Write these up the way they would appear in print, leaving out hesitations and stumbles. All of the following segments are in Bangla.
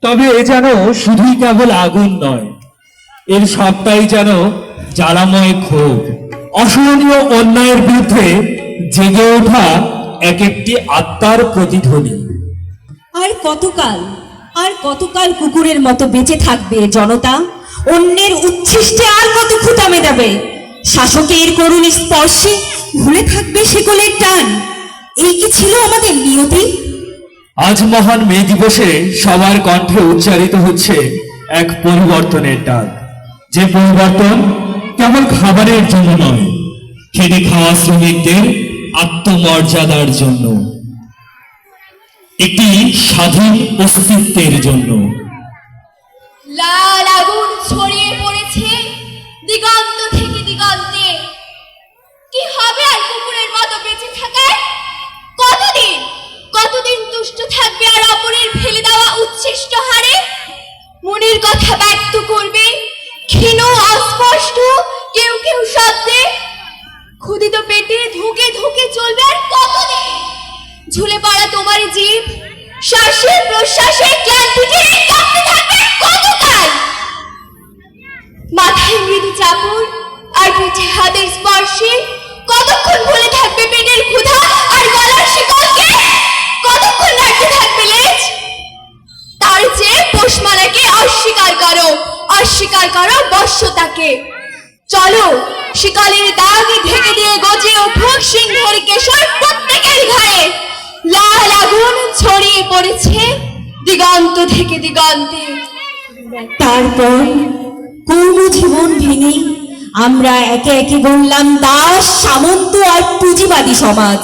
তবে এ যেন শুধুই কেবল আগুন নয়, এর সবটাই যেন জ্বালাময় ক্ষোভ, অসহনীয় অন্যায়ের বিরুদ্ধে জেগে ওঠা এক একটি আত্মার প্রতিধ্বনি। আর কতকাল, আর কতকাল কুকুরের মতো বেঁচে থাকবে জনতা? অন্যের উচ্ছিষ্টে আর কত খুঁটা মেটাবে? শাসকের করুণ স্পর্শে ভুলে থাকবে সেকলের টান। এই কি ছিল আমাদের নিয়তি? আজ মহান মে দিবসে সবার কণ্ঠে উচ্চারিত হচ্ছে এক পরিবর্তনের ডাক, যে পরিবর্তন কেবল খাবারের জন্য নয়, খেটে খাওয়া শ্রমিকদের আত্মমর্যাদার জন্য, একটি স্বাধীন অস্তিত্বের জন্য। লাল আগুন ছড়িয়ে পড়েছে দিগন্ত থেকে দিগন্তে। কি হবে আর কুকুরের মতো বেঁচে থাকার? কতদিন কতদিন তুষ্ট থাকবে আর অপরের ফেলে দেওয়া উচ্ছিষ্ট হারে? মনের কথা ব্যক্ত করবে ক্ষীণ অস্পষ্ট কেউ কেউ শব্দে। ক্ষুধিত পেটে ধুকে ধুকে চলবে আর কতদিন? ঝুলে পড়া তোমার জীব শ্বাসে প্রশ্বাসে ক্লান্তিতে কাঁপতে থাকবে কতকাল? মাথায় মৃদু চাপড় আর পিঠে হাতের স্পর্শে কতক্ষণ ভুলে থাকবে পেটের ক্ষুধা আর গলার শিকলকে? কতক্ষণ নাড়তে থাকবে লেজ? তার চেয়ে পোষমালাকে অস্বীকার করো, অস্বীকার করো বশ্যতাকে। চলো শিকলের দাগ ঢেকে দিয়ে গজে উঠুক সিংহের কেশর প্রত্যেকের ঘাড়ে। লাল আগুন ছড়িয়ে পড়েছে দিগন্ত থেকে দিগন্তে। তারপর কর্মজীবন ভেঙে আমরা একে একে গড়লাম দাস, সামন্ত আর পুঁজিবাদী সমাজ।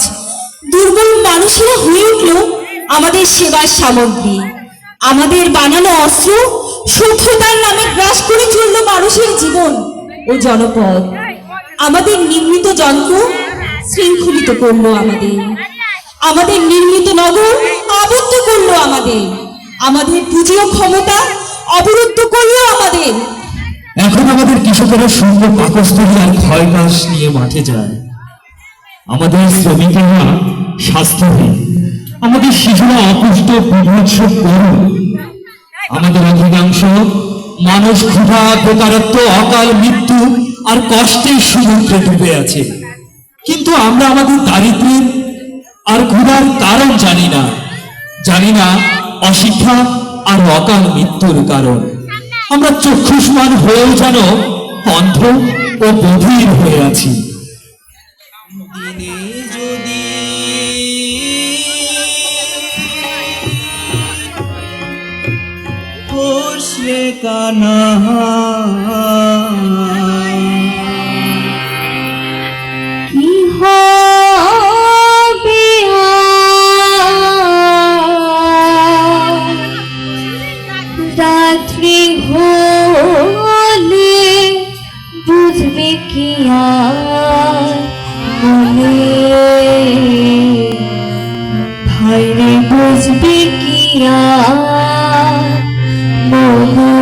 দুর্বল মানুষেরা হয়ে উঠল আমাদের সেবার সামগ্রী। আমাদের বানানো অস্ত্র সভ্যতার নামে গ্রাস করে চলল মানুষের জীবন ও জনপদ। আমাদের নির্মিত যন্ত্র শৃঙ্খলিত করলো আমাদের, আমাদের নির্মিত নগর আবদ্ধ করলো আমাদের, আমাদের পুঁজি ও ক্ষমতা অবরুদ্ধ করলো আমাদের। এখন আমাদের কৃষকেরা শূন্য পাকস্থলী আর ক্ষয়কাশ নিয়ে মাঠে যায়, আমাদের শ্রমিকেরা স্বাস্থ্যহীন, আমাদের শিশুরা অপুষ্ট বিভৎস করুণ, আমাদের অধিকাংশ মানুষ ক্ষুধা, বেকারত্ব, অকাল মৃত্যু আর কষ্টের সমুদ্রে ডুবে আছে। কিন্তু আমরা আমাদের দারিদ্র্যের আর ক্ষুধার কারণ জানি না, জানি না অশিক্ষা আর অকাল মৃত্যুর কারণ। আমরা চক্ষুষ্মান হয়েও যেন অন্ধ ও বধির হয়ে আছি। দিনে যদি হোসে কানা কি হবে রাত্রি হলে বুঝবে কি আর মনে? ভাইরে বুঝবে কি আর মনে?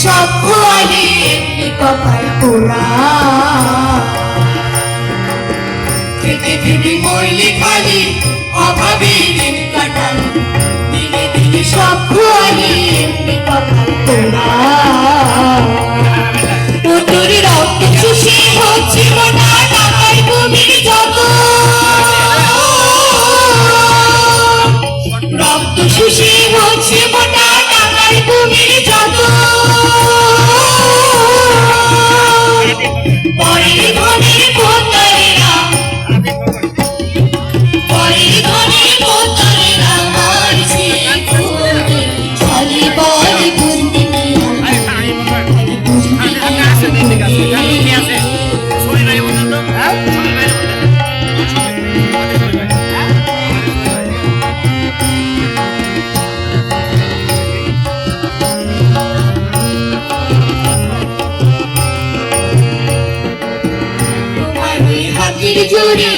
সব খোয়ালে এমনি কপাল পোড়া। খেতে খেতে মরলি খালি অভাবে দিন কাটালি, দিনে দিনে সব খোয়ালে এমনি কপাল পোড়া। তোর রক্ত শুষে হচ্ছে মোটা টাকার কুমির যত, রক্ত শুষে হচ্ছে মোটা টাকার কুমির যত, পরের ধনের কোতারেরা, পরের ধনের কোতারেরা মারছে খুদে, চলে বলে বুঝতে কি তোমার ওই হাতের জোরে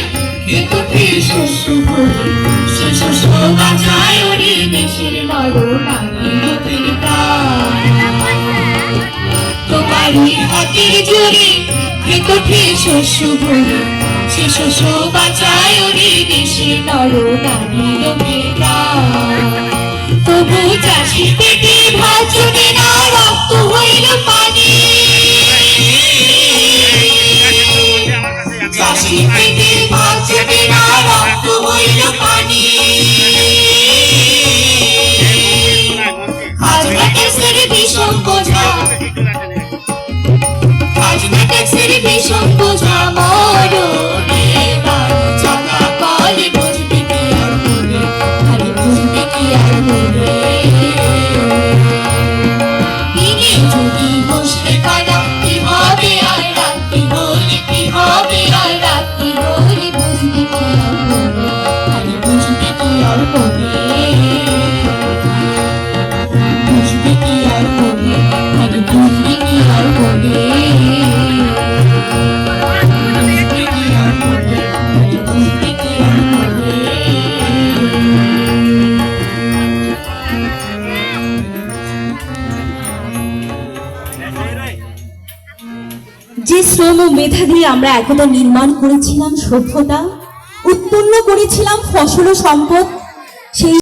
খেতে শস্য ভরে, সে শস্য বাঁচায় ওরে দেশের নর নারী লোকের প্রাণ। তোমার ওই হাতের জোরে খেতে শস্য ভরে, সে শস্য বাঁচায় ওরে দেশের নর নারী লোকের প্রাণ। তবু চাষি পেটে ভাত জোটে না, রক্ত হইল পানি, চাষি পেটে ভাত জোটে না, রক্ত হইল পানি। খাজনা ট্যাক্সের বিষম বোঝা, খাজনা ট্যাক্সের বিষম বোঝা মরণে বারো চাকা কলে, বুঝবে কি আর বলে, আরে বুঝবে কি আর বলে। দিনে যদি বসে কানা, কি হবে আর রাত্রি হলে, কি হবে আর রাত্রি হলে, বুঝবে কি আর বলে, আরে বুঝবে কি আর বলে, বুঝবে কি আর বলে, আরে বুঝবে কি আর বলে, বুঝবে কি আর বলে, আরে বুঝবে কি আর বলে। যে শ্রম ও মেধা দিয়ে আমরা একদা নির্মাণ করেছিলাম সভ্যতা, উৎপন্ন করেছিলাম ফসল ও সম্পদ, সেই